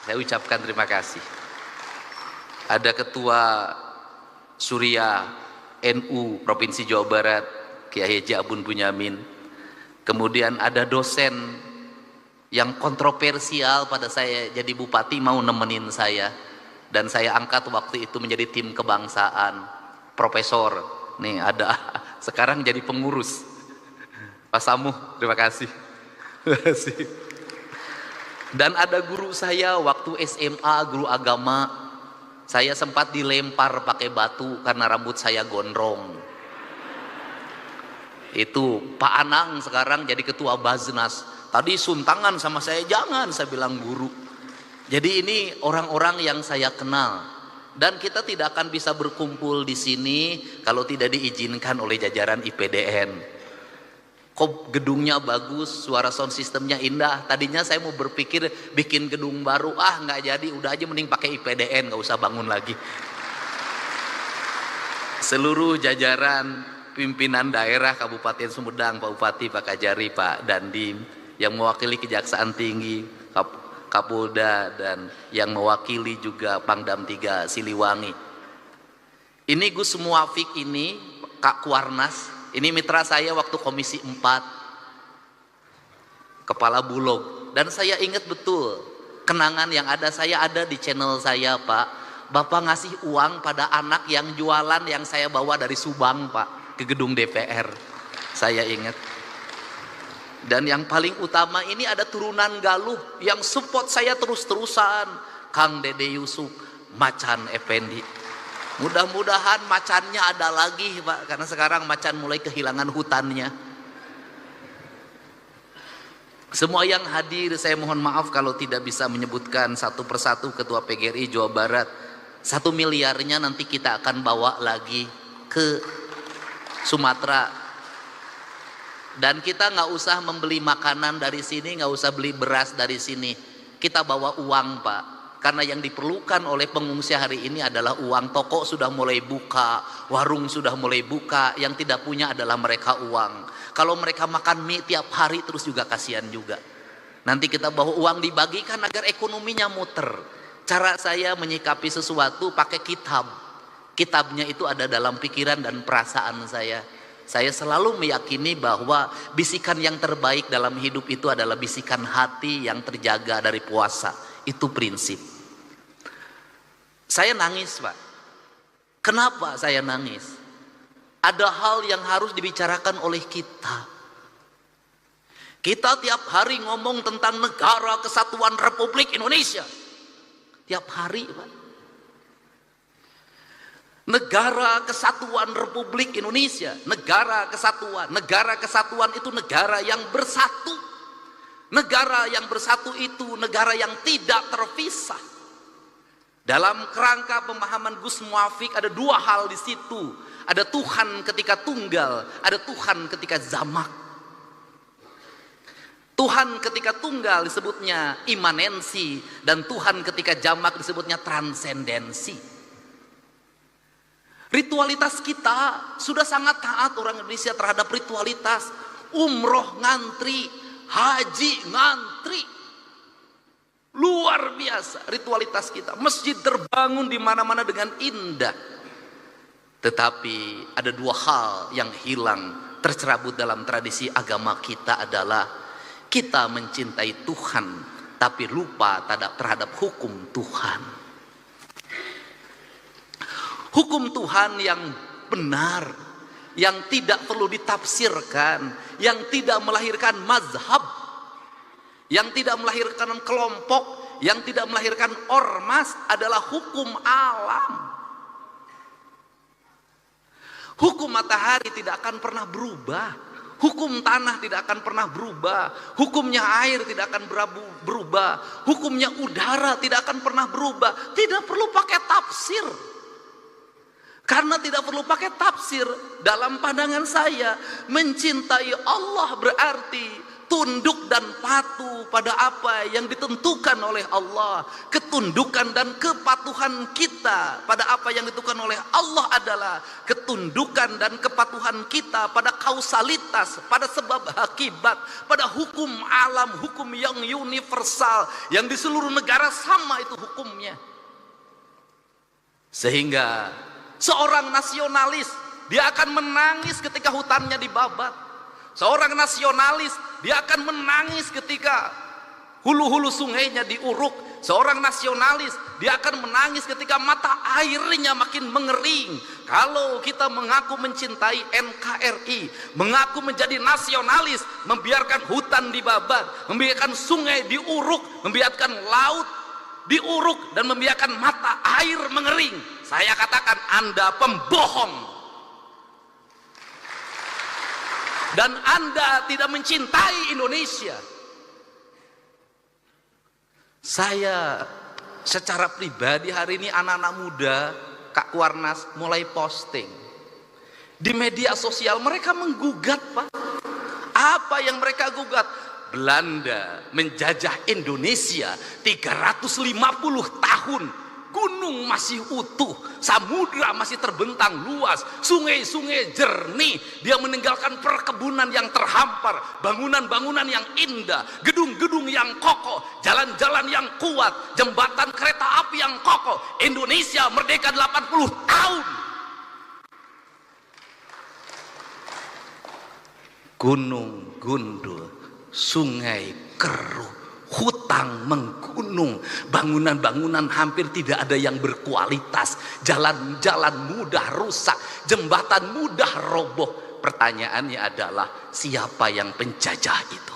saya ucapkan terima kasih. Ada Ketua Surya NU Provinsi Jawa Barat, Kiai Haji Abun Bunyamin. Kemudian ada dosen yang kontroversial pada saya jadi bupati, mau nemenin saya. Dan saya angkat waktu itu menjadi tim kebangsaan. Profesor, nih ada, sekarang jadi pengurus. Pak Samuh, terima kasih. Terima kasih. Dan ada guru saya waktu SMA, guru agama, saya sempat dilempar pakai batu karena rambut saya gondrong. Itu Pak Anang sekarang jadi ketua Baznas. Tadi suntangan sama saya, jangan, saya bilang guru. Jadi ini orang-orang yang saya kenal. Dan kita tidak akan bisa berkumpul di sini kalau tidak diizinkan oleh jajaran IPDN. Kok gedungnya bagus, suara sound systemnya indah. Tadinya saya mau berpikir bikin gedung baru, nggak jadi, udah aja mending pakai IPDN, nggak usah bangun lagi. Seluruh jajaran pimpinan daerah Kabupaten Sumedang, Pak Bupati, Pak Kajari, Pak Dandim, yang mewakili Kejaksaan Tinggi, Kapolda, dan yang mewakili juga Pangdam 3 Siliwangi. Ini Gus Muafik ini, Kak Kuarnas, ini mitra saya waktu Komisi 4, Kepala Bulog. Dan saya ingat betul, kenangan yang ada, saya ada di channel saya, Pak. Bapak ngasih uang pada anak yang jualan yang saya bawa dari Subang, Pak, ke gedung DPR. Saya ingat. Dan yang paling utama ini ada turunan Galuh yang support saya terus-terusan, Kang Dede Yusuf, Macan Effendi. Mudah-mudahan macannya ada lagi, Pak, karena sekarang macan mulai kehilangan hutannya. Semua yang hadir, saya mohon maaf kalau tidak bisa menyebutkan satu persatu ketua PGRI Jawa Barat. 1 miliarnya nanti kita akan bawa lagi ke Sumatera. Dan kita nggak usah membeli makanan dari sini, nggak usah beli beras dari sini. Kita bawa uang, Pak. Karena yang diperlukan oleh pengungsi hari ini adalah uang. Toko sudah mulai buka, warung sudah mulai buka. Yang tidak punya adalah mereka uang. Kalau mereka makan mie tiap hari terus juga kasihan juga. Nanti kita bawa uang dibagikan agar ekonominya muter. Cara saya menyikapi sesuatu pakai kitab. Kitabnya itu ada dalam pikiran dan perasaan saya. Saya selalu meyakini bahwa bisikan yang terbaik dalam hidup itu adalah bisikan hati yang terjaga dari puasa. Itu prinsip. Saya nangis, Pak. Kenapa saya nangis? Ada hal yang harus dibicarakan oleh kita. Kita tiap hari ngomong tentang Negara Kesatuan Republik Indonesia. Tiap hari, Pak. Negara Kesatuan Republik Indonesia. Negara Kesatuan. Negara Kesatuan itu negara yang bersatu. Negara yang bersatu itu negara yang tidak terpisah. Dalam kerangka pemahaman Gus Muafik ada 2 hal di situ. Ada Tuhan ketika tunggal, ada Tuhan ketika jamak. Tuhan ketika tunggal disebutnya imanensi, dan Tuhan ketika jamak disebutnya transendensi. Ritualitas kita sudah sangat taat orang Indonesia terhadap ritualitas. Umroh ngantri, haji ngantri, luar biasa ritualitas kita. Masjid terbangun di mana-mana dengan indah. Tetapi ada 2 hal yang hilang, tercerabut dalam tradisi agama kita adalah kita mencintai Tuhan tapi lupa terhadap hukum Tuhan. Hukum Tuhan yang benar, yang tidak perlu ditafsirkan, yang tidak melahirkan mazhab, yang tidak melahirkan kelompok, yang tidak melahirkan ormas adalah hukum alam. Hukum matahari tidak akan pernah berubah, hukum tanah tidak akan pernah berubah, hukumnya air tidak akan berubah, hukumnya udara tidak akan pernah berubah. Tidak perlu pakai tafsir. Karena tidak perlu pakai tafsir, dalam pandangan saya mencintai Allah berarti tunduk dan patuh pada apa yang ditentukan oleh Allah. Ketundukan dan kepatuhan kita pada apa yang ditentukan oleh Allah adalah ketundukan dan kepatuhan kita pada kausalitas, pada sebab akibat, pada hukum alam, hukum yang universal, yang di seluruh negara sama itu hukumnya. Sehingga seorang nasionalis, dia akan menangis ketika hutannya dibabat. Seorang nasionalis, dia akan menangis ketika hulu-hulu sungainya diuruk. Seorang nasionalis, dia akan menangis ketika mata airnya makin mengering. Kalau kita mengaku mencintai NKRI, mengaku menjadi nasionalis, membiarkan hutan dibabat, membiarkan sungai diuruk, membiarkan laut diuruk, dan membiarkan mata air mengering, saya katakan Anda pembohong. Dan Anda tidak mencintai Indonesia. Saya secara pribadi hari ini anak-anak muda, Kak Kuarnas mulai posting di media sosial, mereka menggugat, Pak. Apa yang mereka gugat? Belanda menjajah Indonesia 350 tahun. Gunung masih utuh, samudra masih terbentang luas, sungai-sungai jernih. Dia meninggalkan perkebunan yang terhampar, bangunan-bangunan yang indah, gedung-gedung yang kokoh, jalan-jalan yang kuat, jembatan kereta api yang kokoh. Indonesia merdeka 80 tahun. Gunung gundul, sungai keruh, hutang menggunung, bangunan-bangunan hampir tidak ada yang berkualitas, jalan-jalan mudah rusak, jembatan mudah roboh. Pertanyaannya adalah, siapa yang penjajah itu?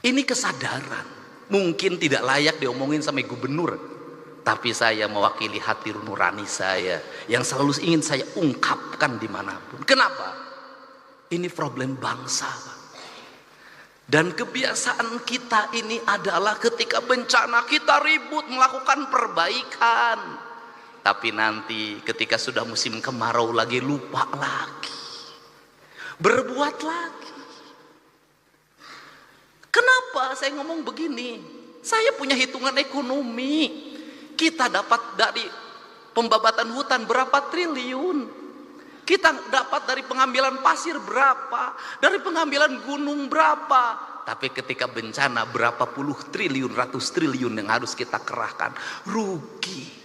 Ini kesadaran mungkin tidak layak diomongin sama gubernur, tapi saya mewakili hati nurani saya yang selalu ingin saya ungkapkan dimanapun. Kenapa? Ini problem bangsa, Pak. Dan kebiasaan kita ini adalah ketika bencana kita ribut melakukan perbaikan, tapi nanti ketika sudah musim kemarau lagi lupa lagi, berbuat lagi. Kenapa saya ngomong begini? Saya punya hitungan ekonomi. Kita dapat dari pembabatan hutan berapa triliun, kita dapat dari pengambilan pasir berapa, dari pengambilan gunung berapa. Tapi ketika bencana berapa puluh triliun, ratus triliun yang harus kita kerahkan. Rugi.